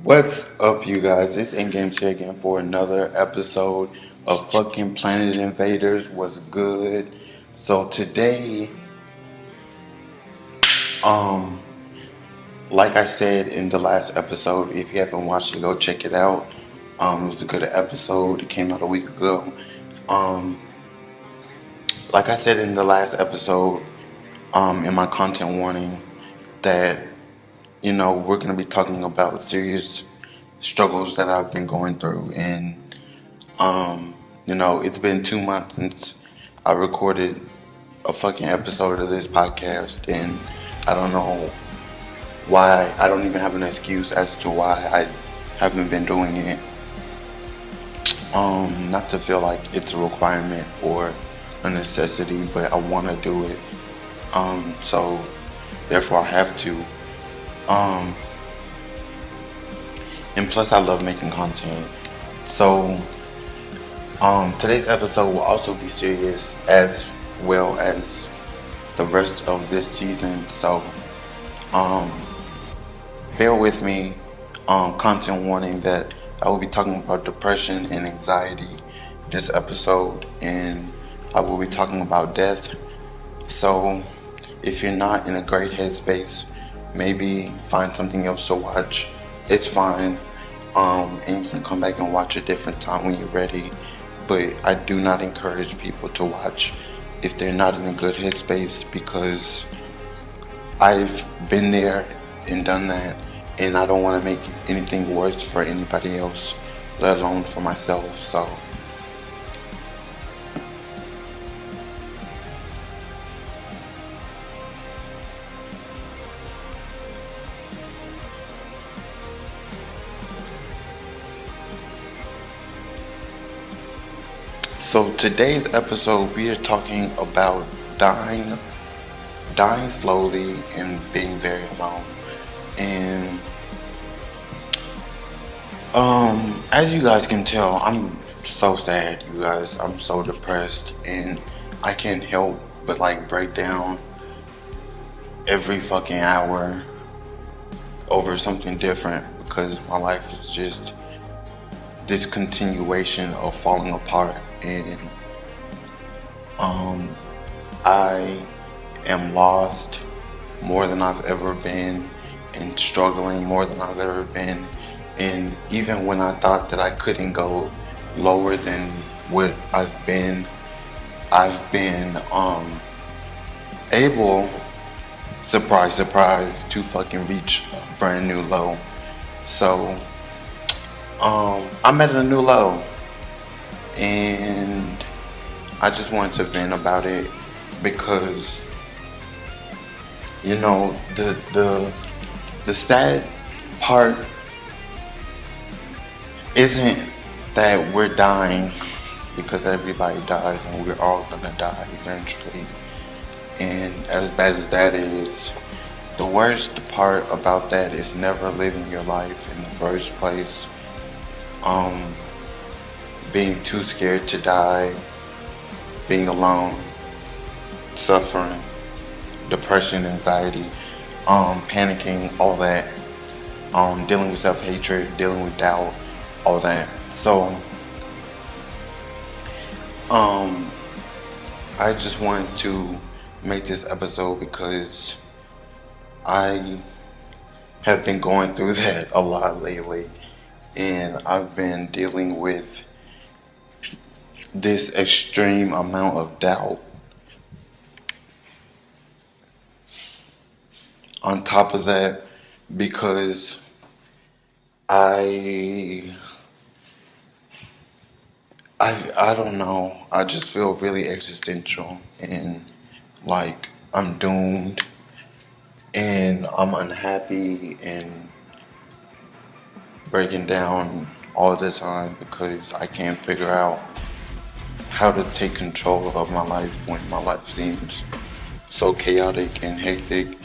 What's up, you guys? It's Games here again for another episode of fucking Planet Invaders. What's good? So today, um, like I said in the last episode, if you haven't watched it, go check it out. It was a good episode. It came out a week ago. Um, like I said in the last episode, in my content warning, that we're gonna be talking about serious struggles that I've been going through and it's been 2 months since I recorded a fucking episode of this podcast, and I don't know why. I don't even have an excuse as to why I haven't been doing it. Not to feel like it's a requirement or a necessity, but I want to do it. So therefore I have to. Um, and plus I love making content. So today's episode will also be serious as well as the rest of this season. So um, bear with me. Content warning that I will be talking about depression and anxiety this episode, and I will be talking about death. So if you're not in a great headspace, maybe find something else to watch. It's fine. And you can come back and watch a different time when you're ready. But I do not encourage people to watch if they're not in a good headspace, because I've been there and done that, and I don't want to make anything worse for anybody else, let alone for myself. So today's episode, we are talking about dying slowly and being very alone. And as you guys can tell, I'm so sad, you guys. I'm so depressed, and I can't help but break down every fucking hour over something different, because my life is just this continuation of falling apart. And I am lost more than I've ever been, and struggling more than I've ever been. And even when I thought that I couldn't go lower than what I've been able, surprise, surprise, to fucking reach a brand new low. So I'm at a new low, and I just wanted to vent about it, because the sad part isn't that we're dying, because everybody dies and we're all gonna die eventually. And as bad as that is, the worst part about that is never living your life in the first place. Being too scared to die, being alone, suffering, depression, anxiety, panicking, all that, dealing with self-hatred, dealing with doubt, all that. So, I just wanted to make this episode because I have been going through that a lot lately, and I've been dealing with this extreme amount of doubt. On top of that, because I don't know, I just feel really existential, and I'm doomed, and I'm unhappy and breaking down all the time, because I can't figure out how to take control of my life when my life seems so chaotic and hectic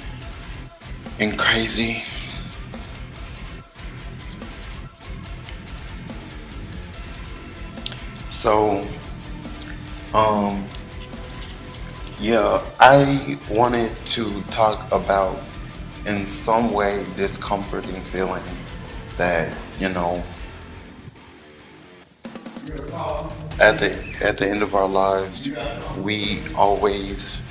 and crazy. So, I wanted to talk about, in some way, this comforting feeling that, you know, at the end of our lives, we always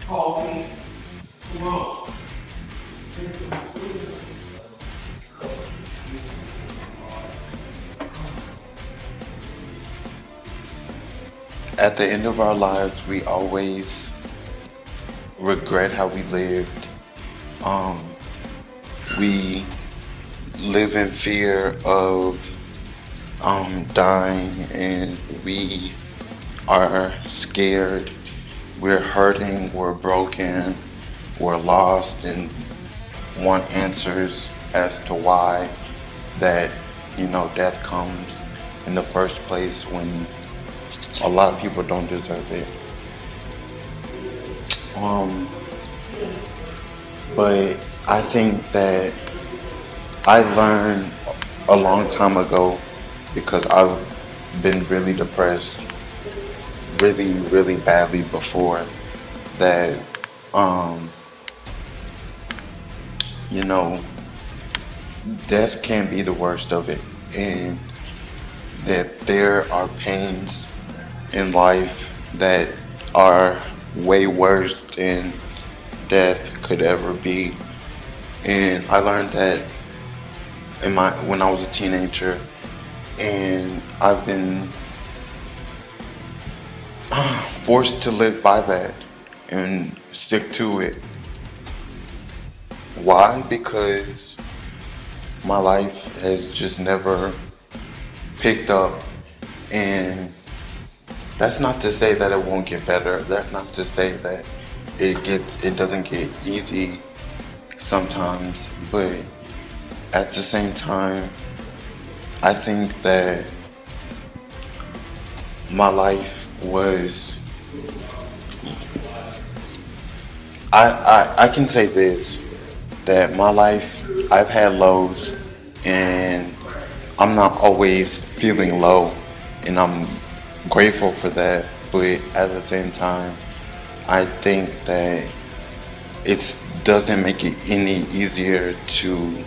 at the end of our lives we always regret how we lived. Um, we live in fear of dying, and we are scared. We're hurting, we're broken, we're lost, and want answers as to why that, death comes in the first place when a lot of people don't deserve it. But I think that I learned a long time ago, because I've been really depressed really, really badly before, that, you know, death can be the worst of it, and that there are pains in life that are way worse than death could ever be. And I learned that when I was a teenager, and I've been forced to live by that and stick to it. Why? Because my life has just never picked up, and that's not to say that it won't get better. That's not to say that it doesn't get easy sometimes, but at the same time, I think that my life was, I can say this, that my life, I've had lows, and I'm not always feeling low, and I'm grateful for that. But at the same time, I think that it doesn't make it any easier to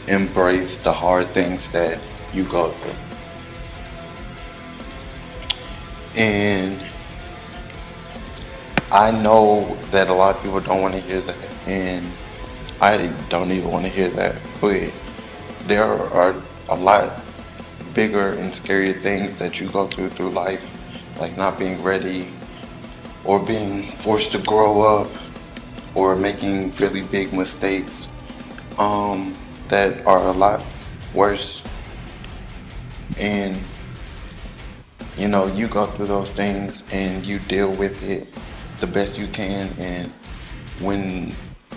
embrace the hard things that you go through. And I know that a lot of people don't want to hear that, and I don't even want to hear that, but there are a lot bigger and scarier things that you go through life, like not being ready, or being forced to grow up, or making really big mistakes, that are a lot worse. And you go through those things and you deal with it the best you can, and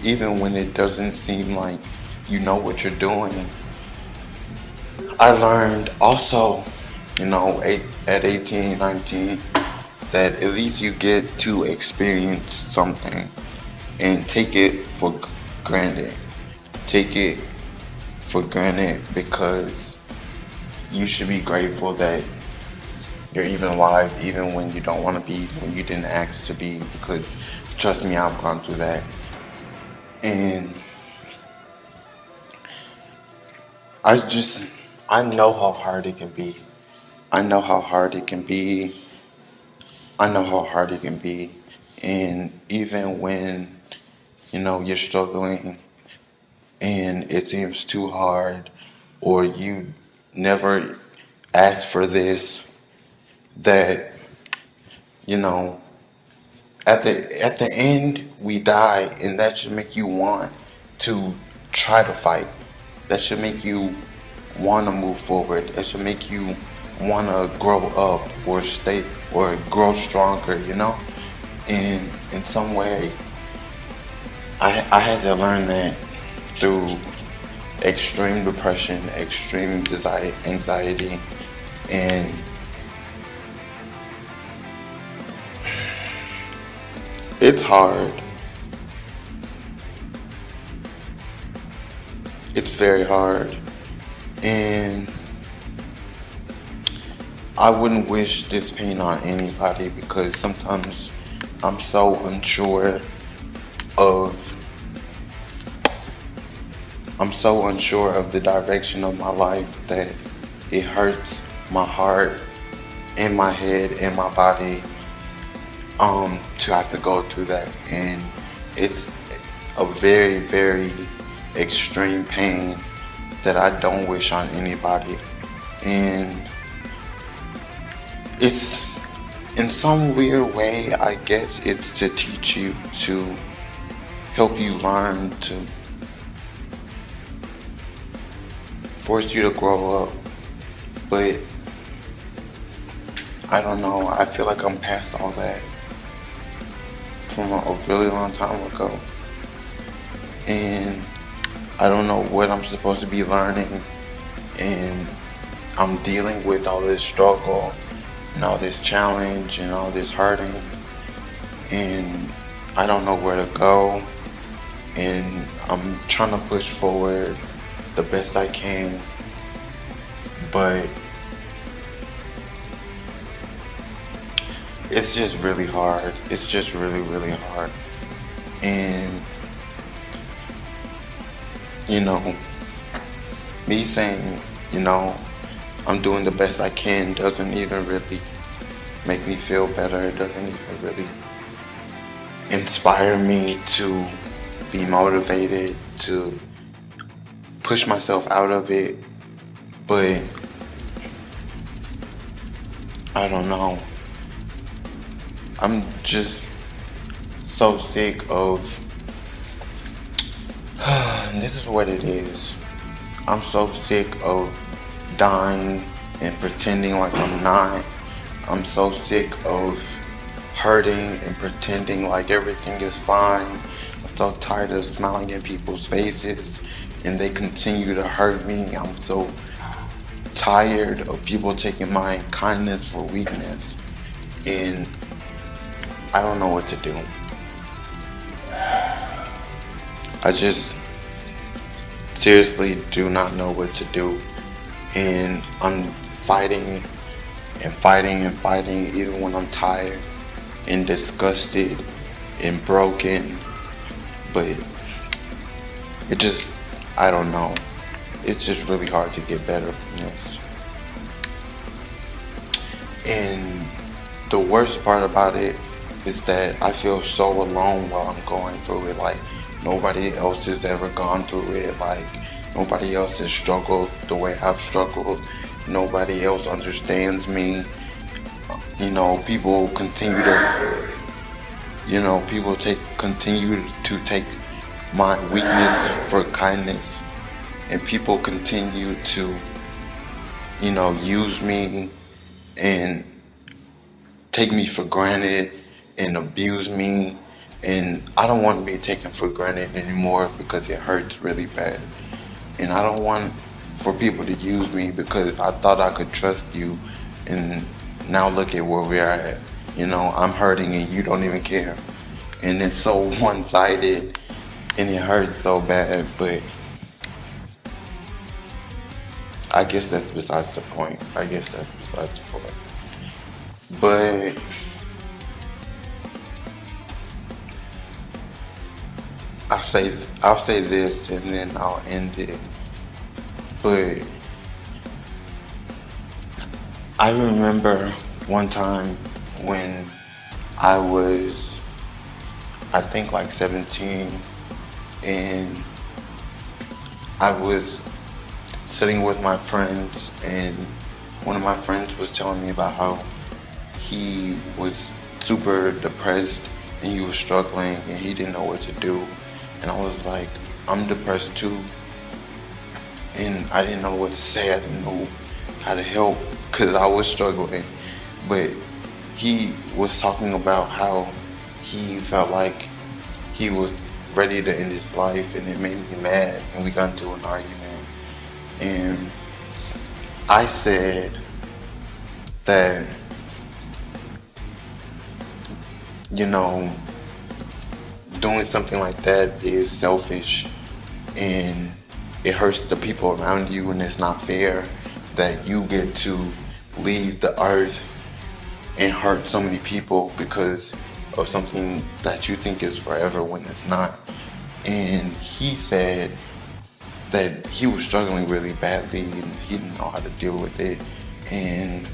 even when it doesn't seem like you know what you're doing. I learned also, at 18, 19, that at least you get to experience something and take it for granted. Take it for granted, because you should be grateful that you're even alive, even when you don't want to be, when you didn't ask to be, because trust me, I've gone through that. And I know how hard it can be. I know how hard it can be. I know how hard it can be. And even when, you're struggling and it seems too hard, or you never asked for this, that, at the end we die, and that should make you want to try to fight. That should make you want to move forward. That should make you want to grow up, or stay, or grow stronger, And in some way, I had to learn that through extreme depression, extreme anxiety, and it's hard. It's very hard. And I wouldn't wish this pain on anybody, because sometimes I'm so unsure of I'm so unsure of the direction of my life that it hurts my heart and my head and my body to have to go through that. And it's a very, very extreme pain that I don't wish on anybody. And it's in some weird way, I guess it's to teach you, to help you learn, to force you to grow up. But I don't know, I feel like I'm past all that from a really long time ago. And I don't know what I'm supposed to be learning. And I'm dealing with all this struggle and all this challenge and all this hurting. And I don't know where to go. And I'm trying to push forward the best I can. But it's just really hard. It's just really, really hard. And, you know, me saying, I'm doing the best I can doesn't even really make me feel better. It doesn't even really inspire me to be motivated, to push myself out of it. But I don't know. I'm just so sick of, and this is what it is. I'm so sick of dying and pretending like I'm not. I'm so sick of hurting and pretending like everything is fine. I'm so tired of smiling in people's faces and they continue to hurt me. I'm so tired of people taking my kindness for weakness. And I don't know what to do. I just seriously do not know what to do. And I'm fighting and fighting and fighting even when I'm tired and disgusted and broken. But it just, I don't know. It's just really hard to get better from this. And the worst part about it is that I feel so alone while I'm going through it. Like nobody else has ever gone through it. Like nobody else has struggled the way I've struggled. Nobody else understands me. People continue to, continue to take my weakness for kindness. And people continue to, use me and take me for granted and abuse me. And I don't want to be taken for granted anymore because it hurts really bad. And I don't want for people to use me because I thought I could trust you. And now look at where we are at. I'm hurting and you don't even care. And it's so one-sided and it hurts so bad. But I guess that's besides the point. But I'll say this and then I'll end it. But I remember one time when I was, I think like 17, and I was sitting with my friends, and one of my friends was telling me about how he was super depressed and he was struggling and he didn't know what to do. And I was like, I'm depressed too. And I didn't know what to say. I didn't know how to help because I was struggling. But he was talking about how he felt like he was ready to end his life, and it made me mad, and we got into an argument. And I said that, doing something like that is selfish and it hurts the people around you, and it's not fair that you get to leave the earth and hurt so many people because of something that you think is forever when it's not. And he said that he was struggling really badly and he didn't know how to deal with it. And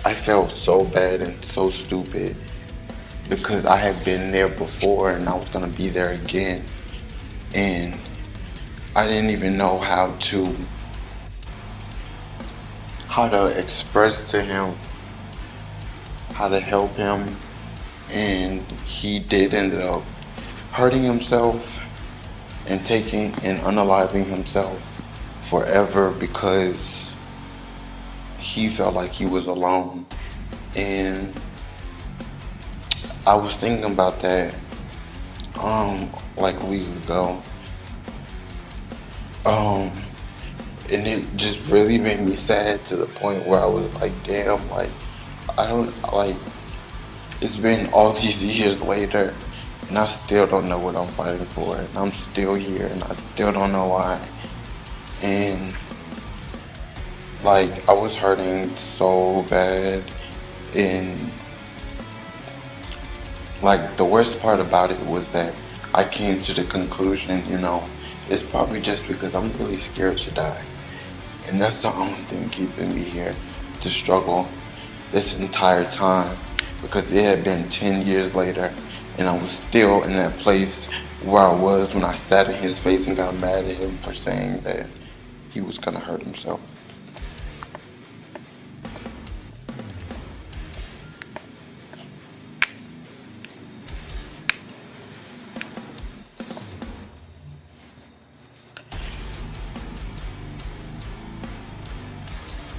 I felt so bad and so stupid because I had been there before and I was gonna be there again. And I didn't even know how to express to him, how to help him. And he did end up hurting himself and taking and unaliving himself forever because he felt like he was alone. And I was thinking about that like a week ago. And it just really made me sad to the point where I was like, damn, like I don't like it's been all these years later and I still don't know what I'm fighting for, and I'm still here and I still don't know why. And like I was hurting so bad, and like the worst part about it was that I came to the conclusion, it's probably just because I'm really scared to die. And that's the only thing keeping me here to struggle this entire time, because it had been 10 years later and I was still in that place where I was when I sat in his face and got mad at him for saying that he was gonna hurt himself.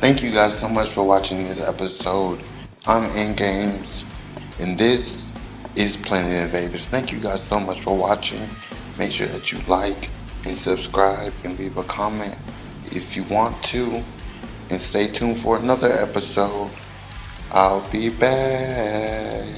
Thank you guys so much for watching this episode. I'm In Games, and this is Planet Invaders. Thank you guys so much for watching. Make sure that you like and subscribe and leave a comment if you want to. And stay tuned for another episode. I'll be back.